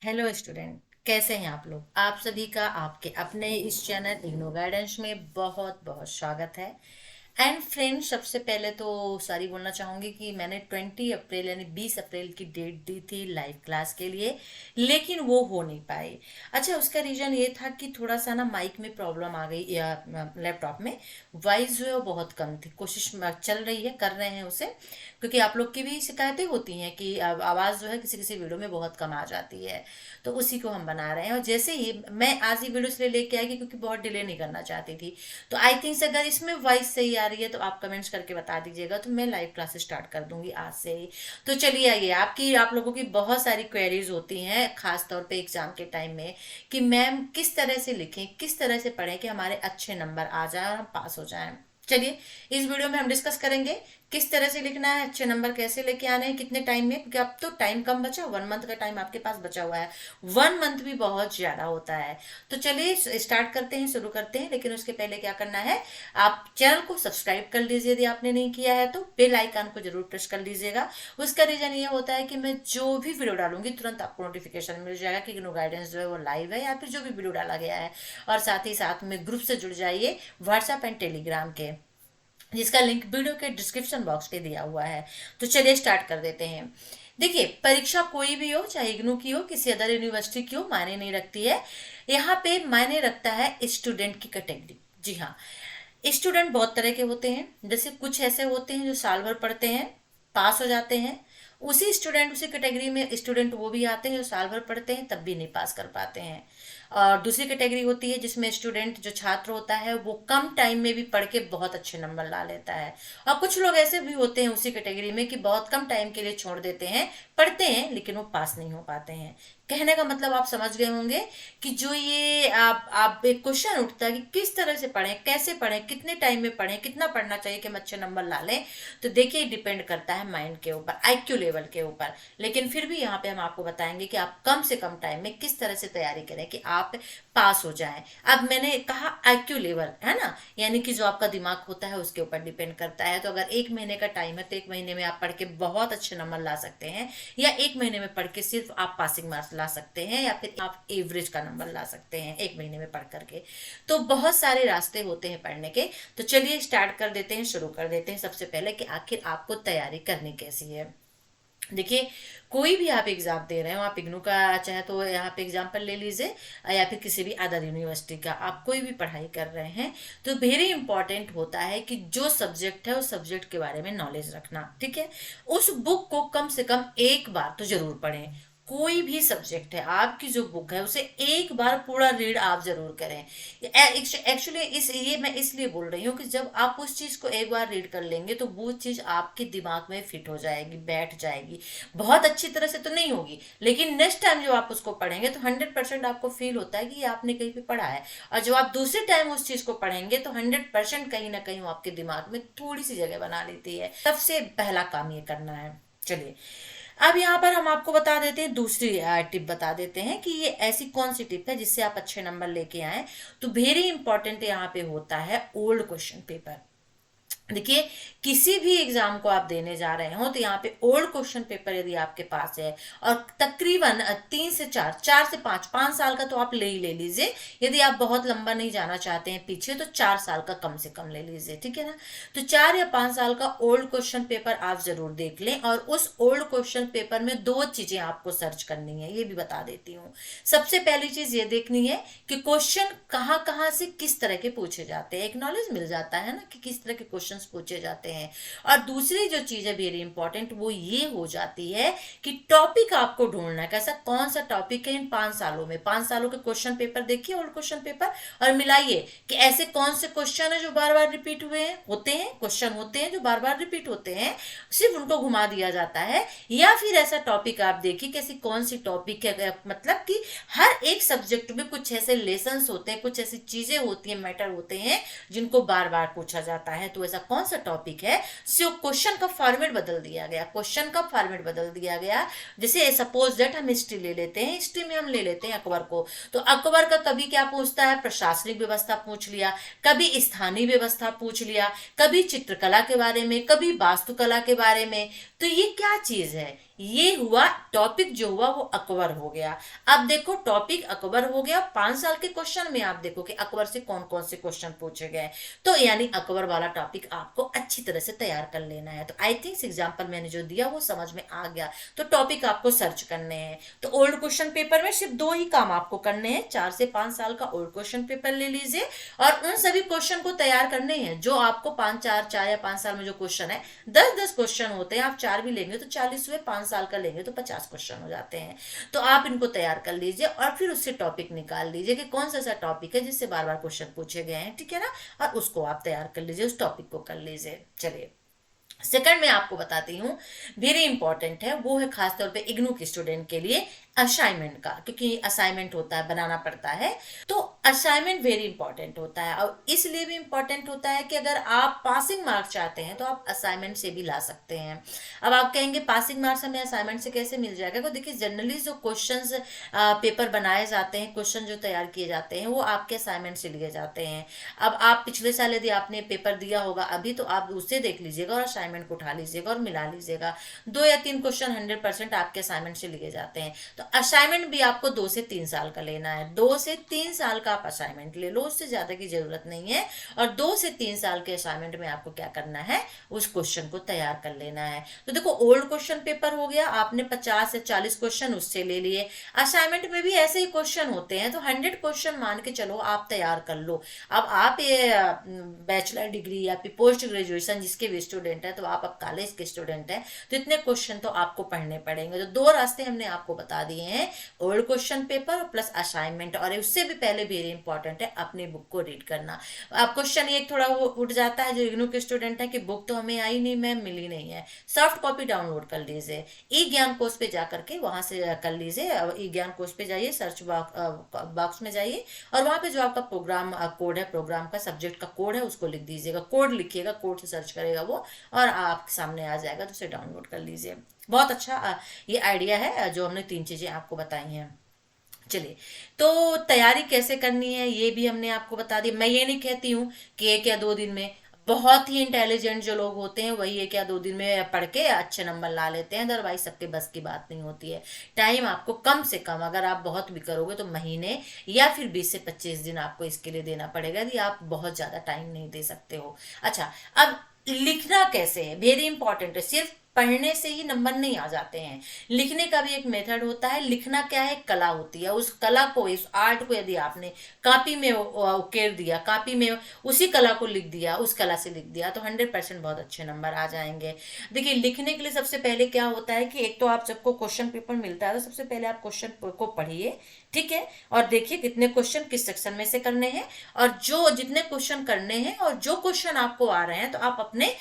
Hello student, कैसे हैं आप लोग। आप सभी का आपके अपने इस चैनल इग्नो गाइडेंस में बहुत बहुत स्वागत है। एंड फ्रेंड, सबसे पहले तो सॉरी बोलना चाहूंगी कि मैंने 20 अप्रैल यानी 20 अप्रैल की डेट दी थी लाइव क्लास के लिए, लेकिन वो हो नहीं पाई। अच्छा, उसका रीजन ये था कि थोड़ा सा ना माइक में प्रॉब्लम आ गई या लैपटॉप में वॉइस जो है वो बहुत कम थी। कोशिश चल रही है, कर रहे हैं उसे, क्योंकि आप लोग की भी शिकायतें होती हैं कि आवाज़ जो है किसी किसी वीडियो में बहुत कम आ जाती है। तो उसी को हम बना रहे हैं, और जैसे ही मैं आज ही वीडियो इसलिए लेके आएगी क्योंकि बहुत डिले नहीं करना चाहती थी। तो आई थिंक अगर इसमें वॉइस सही आ रही है तो आप कमेंट्स करके बता दीजिएगा, तो मैं लाइव क्लास स्टार्ट कर दूंगी आज से ही। तो चलिए आइए, आप लोगों की बहुत सारी क्वेरीज होती हैं खास तौर पे एग्जाम के टाइम में कि मैम किस तरह से लिखें, किस तरह से पढ़ें कि हमारे अच्छे नंबर आ जाए और हम पास हो जाएं। चलिए, इस वीडियो में हम डिस्कस करेंगे किस तरह से लिखना है, अच्छे नंबर कैसे लेके आने हैं, कितने टाइम में, क्योंकि अब तो टाइम कम बचा, 1 मंथ का टाइम आपके पास बचा हुआ है। 1 मंथ भी बहुत ज्यादा होता है। तो चलिए स्टार्ट करते हैं, शुरू करते हैं। लेकिन उसके पहले क्या करना है, आप चैनल को सब्सक्राइब कर लीजिए यदि आपने नहीं किया है तो। बेल आइकन को जरूर प्रेस कर लीजिएगा। उसका रीजन ये होता है कि मैं जो भी वीडियो डालूंगी तुरंत आपको नोटिफिकेशन मिल जाएगा कि नो गाइडेंस जो है वो लाइव है या फिर जो भी वीडियो डाला गया है। और साथ ही साथ में ग्रुप से जुड़ जाइए व्हाट्सएप एंड टेलीग्राम के, जिसका लिंक वीडियो के डिस्क्रिप्शन बॉक्स पे दिया हुआ है। तो चलिए स्टार्ट कर देते हैं। देखिए, परीक्षा कोई भी हो, चाहे इग्नू की हो, किसी अदर यूनिवर्सिटी की हो, मायने नहीं रखती है। यहाँ पे मायने रखता है स्टूडेंट की कैटेगरी। जी हाँ, स्टूडेंट बहुत तरह के होते हैं। जैसे कुछ ऐसे होते हैं जो साल भर पढ़ते हैं, पास हो जाते हैं। उसी स्टूडेंट, उसी कैटेगरी में स्टूडेंट वो भी आते हैं जो साल भर पढ़ते हैं तब भी नहीं पास कर पाते हैं। और दूसरी कैटेगरी होती है जिसमें स्टूडेंट, जो छात्र होता है, वो कम टाइम में भी पढ़ के बहुत अच्छे नंबर ला लेता है। और कुछ लोग ऐसे भी होते हैं उसी कैटेगरी में कि बहुत कम टाइम के लिए छोड़ देते हैं, पढ़ते हैं लेकिन वो पास नहीं हो पाते हैं। कहने का मतलब आप समझ गए होंगे कि जो ये आप एक क्वेश्चन उठता है कि किस तरह से पढ़ें, कैसे पढ़ें, कितने टाइम में पढ़ें, कितना पढ़ना चाहिए कि हम अच्छे नंबर ला लें। तो देखिए, डिपेंड करता है माइंड के ऊपर, आईक्यू लेवल के ऊपर। लेकिन फिर भी यहाँ पे हम आपको बताएंगे कि आप कम से कम टाइम में किस तरह से तैयारी करें कि आप पास हो जाएं। अब मैंने कहा आईक्यू लेवल है ना, यानी कि जो आपका दिमाग होता है उसके ऊपर डिपेंड करता है। तो अगर 1 महीने का टाइम है तो 1 महीने में आप पढ़ के बहुत अच्छे नंबर ला सकते हैं, या 1 महीने में पढ़ के सिर्फ आप पासिंग मार्क्स ला सकते हैं, या फिर आप एवरेज का नंबर ला सकते हैं 1 महीने में पढ़ करके। तो बहुत सारे रास्ते होते हैं पढ़ने के। तो चलिए स्टार्ट कर देते हैं, शुरू कर देते हैं सबसे पहले कि आखिर आपको तैयारी करनी कैसी है। देखिए, कोई भी आप एग्जाम दे रहे हो, आप इग्नू का चाहे तो यहाँ पे एग्जाम्पल ले लीजिए, या फिर किसी भी अदर यूनिवर्सिटी का आप कोई भी पढ़ाई कर रहे हैं, तो वेरी इंपॉर्टेंट होता है कि जो सब्जेक्ट है उस सब्जेक्ट के बारे में नॉलेज रखना। ठीक है, उस बुक को कम से कम एक बार तो जरूर पढ़ें। कोई भी सब्जेक्ट है, आपकी जो बुक है उसे एक बार पूरा रीड आप जरूर करें। एक्चुअली इस ये मैं इसलिए बोल रही हूँ कि जब आप उस चीज को एक बार रीड कर लेंगे तो वो चीज आपके दिमाग में फिट हो जाएगी, बैठ जाएगी। बहुत अच्छी तरह से तो नहीं होगी, लेकिन नेक्स्ट टाइम जब आप उसको पढ़ेंगे तो 100% आपको फील होता है कि ये आपने कहीं पे पढ़ा है। और जब आप दूसरे टाइम उस चीज को पढ़ेंगे तो 100% कहीं ना कहीं वो आपके दिमाग में थोड़ी सी जगह बना लेती है। सबसे पहला काम ये करना है। चलिए, अब यहाँ पर हम आपको बता देते हैं, दूसरी टिप बता देते हैं कि ये ऐसी कौन सी टिप है जिससे आप अच्छे नंबर लेके आए। तो वेरी इंपॉर्टेंट यहाँ पे होता है ओल्ड क्वेश्चन पेपर। देखिए, किसी भी एग्जाम को आप देने जा रहे हो तो यहाँ पे ओल्ड क्वेश्चन पेपर यदि आपके पास है, और तकरीबन 3 से 4, 4 से 5, 5 साल का तो आप ले ही ले लीजिए। यदि आप बहुत लंबा नहीं जाना चाहते हैं पीछे तो 4 साल का कम से कम ले लीजिए, ठीक है ना। तो 4 या 5 साल का ओल्ड क्वेश्चन पेपर आप जरूर देख लें, और उस ओल्ड क्वेश्चन पेपर में दो चीजें आपको सर्च करनी है, ये भी बता देती हूँ। सबसे पहली चीज ये देखनी है कि क्वेश्चन कहाँ कहाँ से किस तरह के पूछे जाते हैं, एक नॉलेज मिल जाता है ना कि किस तरह के क्वेश्चन पूछे जाते हैं। और दूसरी जो चीज है वेरी इंपॉर्टेंट, वो ये हो जाती है कि टॉपिक आपको ढूंढना है, कैसा कौन सा टॉपिक है इन 5 सालों में। 5 सालों के क्वेश्चन पेपर देखिए, ओल्ड क्वेश्चन पेपर, और मिलाइए कि ऐसे कौन से क्वेश्चन है जो बार बार रिपीट हुए हैं, होते हैं क्वेश्चन होते हैं जो बार बार रिपीट होते हैं, सिर्फ उनको घुमा दिया जाता है। या फिर ऐसा टॉपिक आप देखिए कैसी कौन सी टॉपिक है, मतलब कि हर एक सब्जेक्ट में कुछ ऐसे लेसन होते हैं, कुछ ऐसी चीजें होती हैं, मैटर होते हैं जिनको बार बार पूछा जाता है। तो ऐसा कौन सा टॉपिक है जो क्वेश्चन का फॉर्मेट बदल दिया गया, क्वेश्चन का फॉर्मेट बदल दिया गया। जैसे सपोज दैट हम हिस्ट्री ले लेते हैं, हिस्ट्री में हम ले लेते हैं अकबर को। तो अकबर का कभी क्या पूछता है, प्रशासनिक व्यवस्था पूछ लिया, कभी स्थानीय व्यवस्था पूछ लिया, कभी चित्रकला के बारे में, कभी वास्तुकला के बारे में। तो ये क्या चीज है, ये हुआ टॉपिक, जो हुआ वो अकबर हो गया। अब देखो टॉपिक अकबर हो गया, 5 साल के क्वेश्चन में आप देखो कि अकबर से कौन कौन से क्वेश्चन पूछे गए, तो यानी अकबर वाला टॉपिक आपको अच्छी तरह से तैयार कर लेना है। तो आई थिंक एग्जाम्पल मैंने जो दिया वो समझ में आ गया। तो टॉपिक आपको सर्च करने हैं, तो ओल्ड क्वेश्चन पेपर में सिर्फ 2 ही काम आपको करने हैं, 4 से 5 साल का ओल्ड क्वेश्चन पेपर ले लीजिए और उन सभी क्वेश्चन को तैयार करने हैं जो आपको 4 या 5 साल में जो क्वेश्चन है, 10 क्वेश्चन होते हैं। आप 4 भी लेंगे तो 40 हुए, 5 साल का लेंगे तो 50 क्वेश्चन हो जाते हैं। तो आप इनको तैयार कर लीजिए और फिर उससे टॉपिक निकाल लीजिए कि कौन सा ऐसा टॉपिक है जिससे बार बार क्वेश्चन पूछे गए हैं, ठीक है ना, और उसको आप तैयार कर लीजिए, उस टॉपिक को कर लीजिए। चलिए सेकंड मैं आपको बताती हूँ, वेरी इंपॉर्टेंट है, वो है खासतौर पे इग्नू के स्टूडेंट के लिए असाइनमेंट का, क्योंकि असाइनमेंट होता है, बनाना पड़ता है। तो असाइनमेंट वेरी इंपॉर्टेंट होता है और इसलिए भी इंपॉर्टेंट होता है कि अगर आप पासिंग मार्क्स चाहते हैं तो आप असाइनमेंट से भी ला सकते हैं। अब आप कहेंगे पासिंग मार्क्स हमें असाइनमेंट से कैसे मिल जाएगा? तो देखिए जनरली जो क्वेश्चंस पेपर बनाए जाते हैं, क्वेश्चन जो तैयार किए जाते हैं वो आपके असाइनमेंट से लिए जाते हैं। अब आप पिछले साल यदि आपने पेपर दिया होगा अभी, तो आप उससे देख लीजिएगा और असाइनमेंट को उठा लीजिएगा और मिला लीजिएगा। 2 या 3 क्वेश्चन 100% आपके असाइनमेंट से लिए जाते हैं। तो असाइनमेंट भी आपको 2 से 3 साल का लेना है। 2 से 3 साल का आप असाइनमेंट ले लो, उससे ज्यादा की जरूरत नहीं है। और 2 से 3 साल के असाइनमेंट में आपको क्या करना है, उस क्वेश्चन को तैयार कर लेना है। तो देखो ओल्ड क्वेश्चन पेपर हो गया, आपने 50 से 40 क्वेश्चन उससे ले लिए। असाइनमेंट में भी ऐसे ही क्वेश्चन होते हैं, तो 100 क्वेश्चन मान के चलो आप तैयार कर लो। अब आप ये बैचलर डिग्री या फिर पोस्ट ग्रेजुएशन जिसके भी स्टूडेंट है, तो आप अब कॉलेज के स्टूडेंट हैं, तो इतने क्वेश्चन तो आपको पढ़ने पड़ेंगे। तो 2 रास्ते हमने आपको बता दिए हैं, old question paper plus assignment. और उससे भी पहले वेरी इंपॉर्टेंट है अपनी बुक को रीड करना। अब क्वेश्चन ये थोड़ा वो उठ जाता है जो इग्नू के स्टूडेंट है कि बुक तो हमें आई नहीं मैम, मिली नहीं है। सॉफ्ट कॉपी डाउनलोड कर लीजिए, ई ज्ञान कोर्स पे जा करके वहां से कर लीजिए। ई ज्ञान कोर्स पे जाइए, सर्च बॉक्स में जाइए और वहां पे जो आपका प्रोग्राम कोड है, प्रोग्राम का सब्जेक्ट का कोड है, उसको लिख दीजिएगा। कोड लिखिएगा, कोड से सर्च करेगा वो और आपके सामने आ जाएगा, तो उसे डाउनलोड कर लीजिए। बहुत अच्छा ये आइडिया है जो हमने 3 चीजें आपको बताई हैं। चलिए, तो तैयारी कैसे करनी है ये भी हमने आपको बता दी। मैं ये नहीं कहती हूँ कि 1 या 2 दिन में, बहुत ही इंटेलिजेंट जो लोग होते हैं वही 1 या 2 दिन में पढ़ के अच्छे नंबर ला लेते हैं, अदरवाइज सबके बस की बात नहीं होती है। टाइम आपको कम से कम, अगर आप बहुत भी करोगे तो महीने या फिर 20 से 25 दिन आपको इसके लिए देना पड़ेगा, यदि आप बहुत ज्यादा टाइम नहीं दे सकते हो। अच्छा, अब लिखना कैसे है, वेरी इंपॉर्टेंट है। सिर्फ पढ़ने से ही नंबर नहीं आ जाते हैं, लिखने का भी एक मेथड होता है। लिखना क्या है, कला होती है। उस कला को, इस आर्ट को यदि आपने कॉपी में उकेर दिया, कॉपी में उसी कला को लिख दिया, उस कला से लिख दिया, तो 100% बहुत अच्छे नंबर आ जाएंगे। देखिए लिखने के लिए सबसे पहले क्या होता है कि एक तो आप सबको क्वेश्चन पेपर मिलता है, तो सबसे पहले आप क्वेश्चन को पढ़िए, ठीक है, और देखिए कितने क्वेश्चन किस सेक्शन में से करने हैं, और जो जितने क्वेश्चन करने हैं और जो क्वेश्चन आपको आ रहे हैं तो आप अपने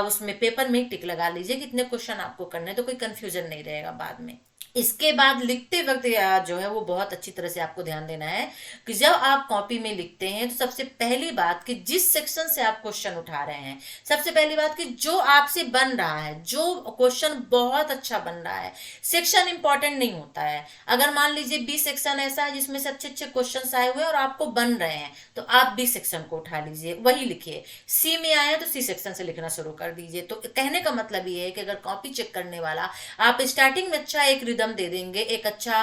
उसमें पेपर में टिक लगा लीजिए कितने क्वेश्चन आपको करने हैं, तो कोई कंफ्यूजन नहीं रहेगा बाद में। इसके बाद लिखते वक्त जो है वो बहुत अच्छी तरह से आपको ध्यान देना है कि जब आप कॉपी में लिखते हैं तो सबसे पहली बात कि जिस सेक्शन से आप क्वेश्चन उठा रहे हैं, सबसे पहली बात कि जो आपसे बन रहा है, जो क्वेश्चन बहुत अच्छा बन रहा है, सेक्शन इंपॉर्टेंट नहीं होता है। अगर मान लीजिए बी सेक्शन ऐसा है जिसमें से अच्छे अच्छे क्वेश्चन आए हुए हैं और आपको बन रहे हैं, तो आप बी सेक्शन को उठा लीजिए, वही लिखिए। सी में आया तो सी सेक्शन से लिखना शुरू कर दीजिए। तो कहने का मतलब ये है कि अगर कॉपी चेक करने वाला आप स्टार्टिंग में अच्छा एक रिदम दे देंगे, एक अच्छा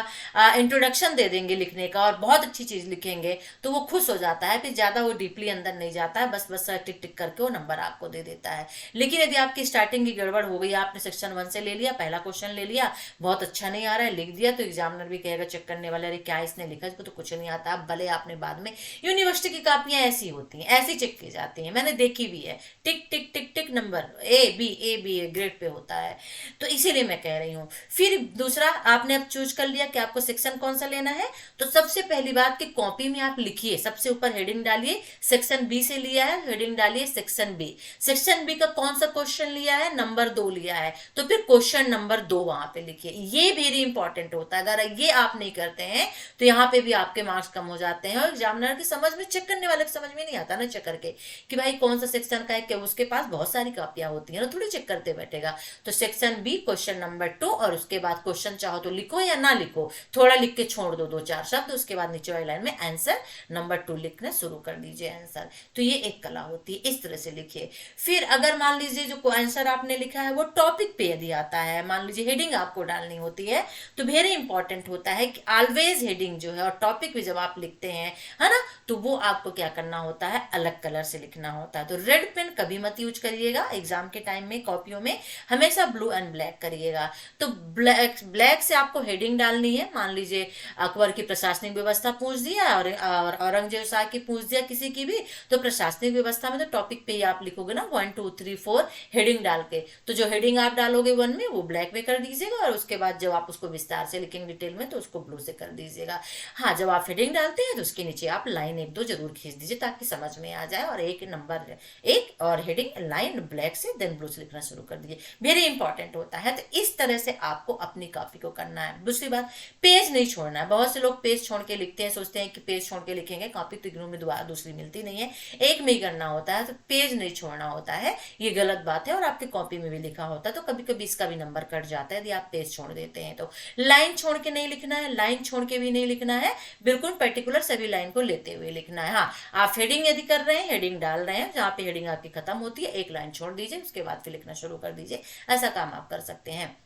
इंट्रोडक्शन दे देंगे लिखने का और बहुत अच्छी चीज लिखेंगे, तो वो खुश हो जाता है, फिर ज्यादा वो डीपली अंदर नहीं जाता है, बस बस टिक टिक करके वो नंबर आपको दे देता है। लेकिन यदि आपकी स्टार्टिंग की गड़बड़ हो गई, आपने सेक्शन 1 से ले लिया, पहला क्वेश्चन ले लिया, बहुत अच्छा नहीं आ रहा है, लिख दिया, तो एग्जामिनर भी कहेगा, चेक करने वाले, अरे क्या इसने लिखा, इसको तो कुछ नहीं आता। भले आपने बाद में, यूनिवर्सिटी की कापियां ऐसी होती हैं, ऐसी चेक की जाती हैं, मैंने देखी भी है, tick tick tick tick number A B grade पे होता है। तो इसीलिए मैं कह रही हूँ। फिर दूसरा, आपने अब चूज कर लिया कि आपको सेक्शन कौन सा लेना है, तो सबसे पहली बात कि कॉपी में आप लिखिए, सबसे ऊपर हेडिंग डालिए, सेक्शन बी से लिया है, हेडिंग डालिए सेक्शन बी। सेक्शन बी का कौन सा क्वेश्चन लिया है, नंबर 2 लिया है, तो फिर क्वेश्चन नंबर 2 वहां पे लिखिए। ये वेरी इंपॉर्टेंट होता है, अगर ये आप नहीं करते हैं तो यहाँ पे भी आपके मार्क्स कम हो जाते हैं और एग्जामिनर की समझ में, चेक करने वाले की समझ में नहीं आता ना चेक करके कि भाई कौन सा सेक्शन का है, क्या उसके पास बहुत सारी कॉपियां होती है ना, थोड़ी चेक करते बैठेगा। तो सेक्शन बी क्वेश्चन नंबर 2 और उसके बाद क्वेश्चन चाहो तो लिखो या ना लिखो, थोड़ा लिख के छोड़ दो 2-4 शब्द, उसके बाद नीचे वाली लाइन में आंसर नंबर 2 लिखना शुरू कर दीजिए आंसर। तो ये एक कला होती है, इस तरह से लिखिए। फिर अगर मान लीजिए जो आंसर आपने लिखा है वो टॉपिक पे यदि आता है, मान लीजिए हेडिंग आपको डालनी होती है, तो वेरी इंपॉर्टेंट होता है कि ऑलवेज हेडिंग जो है और टॉपिक भी जब आप लिखते हैं, है ना, तो वो आपको क्या करना होता है, अलग कलर से लिखना होता है। तो रेड पेन कभी मत यूज करिएगा एग्जाम के टाइम में, कॉपियों में हमेशा ब्लू एंड ब्लैक करिएगा। तो ब्लैक से आपको हेडिंग डालनी है, मान लीजिए अकबर की प्रशासनिक व्यवस्था पूछ दिया और औरंगजेब शाह की पूछ दिया किसी की भी, तो प्रशासनिक व्यवस्था में तो टॉपिक पे ही आप लिखोगे ना 1 2 3 4 हेडिंग डाल के। तो जो हेडिंग आप डालोगे 1 में वो ब्लैक में कर दीजिएगा, और उसके बाद जब आप उसको विस्तार से लिखेंगे डिटेल में तो उसको ब्लू से कर दीजिएगा। हाँ, जब आप हेडिंग डालते हैं तो उसके नीचे आप लाइन 1-2 जरूर खींच दीजिए ताकि समझ में आ जाए, और एक नंबर 1 और हेडिंग लाइन ब्लैक से देन ब्लू से लिखना शुरू कर दीजिए, वेरी इंपॉर्टेंट होता है। तो इस तरह से आपको अपनी कॉपी को करना है। दूसरी बात, पेज नहीं छोड़ना है। बहुत से लोग पेज छोड़ के लिखते हैं, सोचते हैं कि पेज छोड़ के लिखेंगे कॉपी तो इग्नू में दोबारा दूसरी मिलती नहीं है, एक में ही करना होता है। तो पेज नहीं छोड़ना होता है, ये गलत बात है, और आपकी कॉपी में भी लिखा होता है तो कभी कभी इसका भी नंबर कट जाता है यदि आप पेज छोड़ देते हैं। तो लाइन छोड़ के नहीं लिखना है, लाइन छोड़ के भी नहीं लिखना है, बिल्कुल पर्टिकुलर सभी लाइन को लेते हुए लिखना है। हाँ, आप हेडिंग यदि कर रहे हैं, हेडिंग डाल रहे हैं, जहां पे हेडिंग आपकी खत्म होती है एक लाइन छोड़ दीजिए, उसके बाद फिर लिखना शुरू कर दीजिए। ऐसा काम आप कर सकते हैं।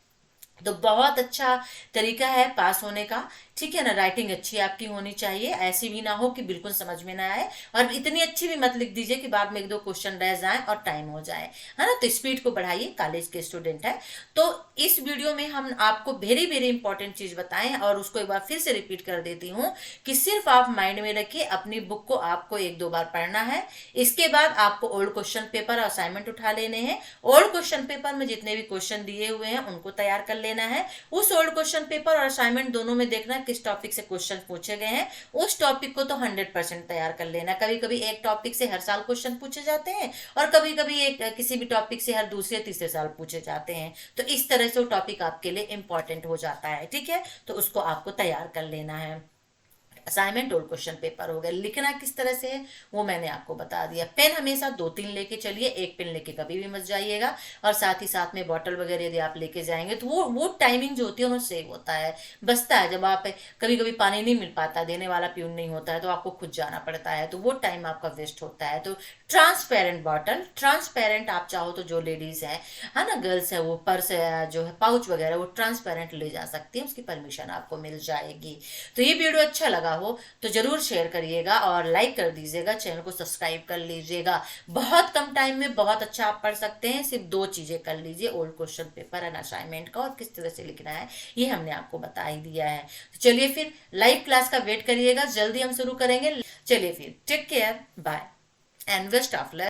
तो बहुत अच्छा तरीका है पास होने का, ठीक है ना। राइटिंग अच्छी आपकी होनी चाहिए, ऐसी भी ना हो कि बिल्कुल समझ में ना आए, और इतनी अच्छी भी मत लिख दीजिए कि बाद में 1-2 क्वेश्चन रह जाएं और टाइम हो जाए, है ना। तो स्पीड को बढ़ाइए, कॉलेज के स्टूडेंट है। तो इस वीडियो में हम आपको वेरी वेरी इंपॉर्टेंट चीज बताएं, और उसको एक बार फिर से रिपीट कर देती हूँ कि सिर्फ आप माइंड में रखिए, अपनी बुक को आपको 1-2 बार पढ़ना है। इसके बाद आपको ओल्ड क्वेश्चन पेपर असाइनमेंट उठा लेने हैं, ओल्ड क्वेश्चन पेपर में जितने भी क्वेश्चन दिए हुए हैं उनको तैयार कर लेना है। उस ओल्ड क्वेश्चन पेपर और असाइनमेंट दोनों में देखना किस टॉपिक से क्वेश्चन पूछे गए हैं, उस टॉपिक को तो 100% तैयार कर लेना। कभी कभी एक टॉपिक से हर साल क्वेश्चन पूछे जाते हैं, और कभी कभी एक किसी भी टॉपिक से हर दूसरे तीसरे साल पूछे जाते हैं। तो इस तरह से वो टॉपिक आपके लिए इंपॉर्टेंट हो जाता है, ठीक है। तो उसको आपको तैयार कर लेना है। असाइनमेंट और क्वेश्चन पेपर हो गए। लिखना किस तरह से है वो मैंने आपको बता दिया। पेन हमेशा 2-3 लेके चलिए, एक पेन लेके कभी भी मत जाइएगा, और साथ ही साथ में बॉटल वगैरह यदि आप लेके जाएंगे तो वो टाइमिंग जो होती है वो सेव होता है, बचता है। जब आप कभी कभी पानी नहीं मिल पाता, देने वाला प्यून नहीं होता है, तो आपको खुद जाना पड़ता है, तो वो टाइम आपका वेस्ट होता है। तो ट्रांसपेरेंट बॉटल, ट्रांसपेरेंट आप चाहो तो जो लेडीज है ना, गर्ल्स है, वो पर्स जो है पाउच वगैरह वो ट्रांसपेरेंट ले जा सकती है, उसकी परमिशन आपको मिल जाएगी। तो ये वीडियो अच्छा लगा हो तो जरूर शेयर करिएगा और लाइक कर दीजिएगा, चैनल को सब्सक्राइब कर लीजिएगा। बहुत कम टाइम में बहुत अच्छा आप पढ़ सकते हैं। सिर्फ 2 चीजें कर लीजिए, old question paper and assignment का, और किस तरह से लिखना है ये हमने आपको बता ही दिया है। तो चलिए फिर लाइव क्लास का वेट करिएगा, जल्दी हम शुरू करेंगे। चलिए फिर, take care, bye and best of luck.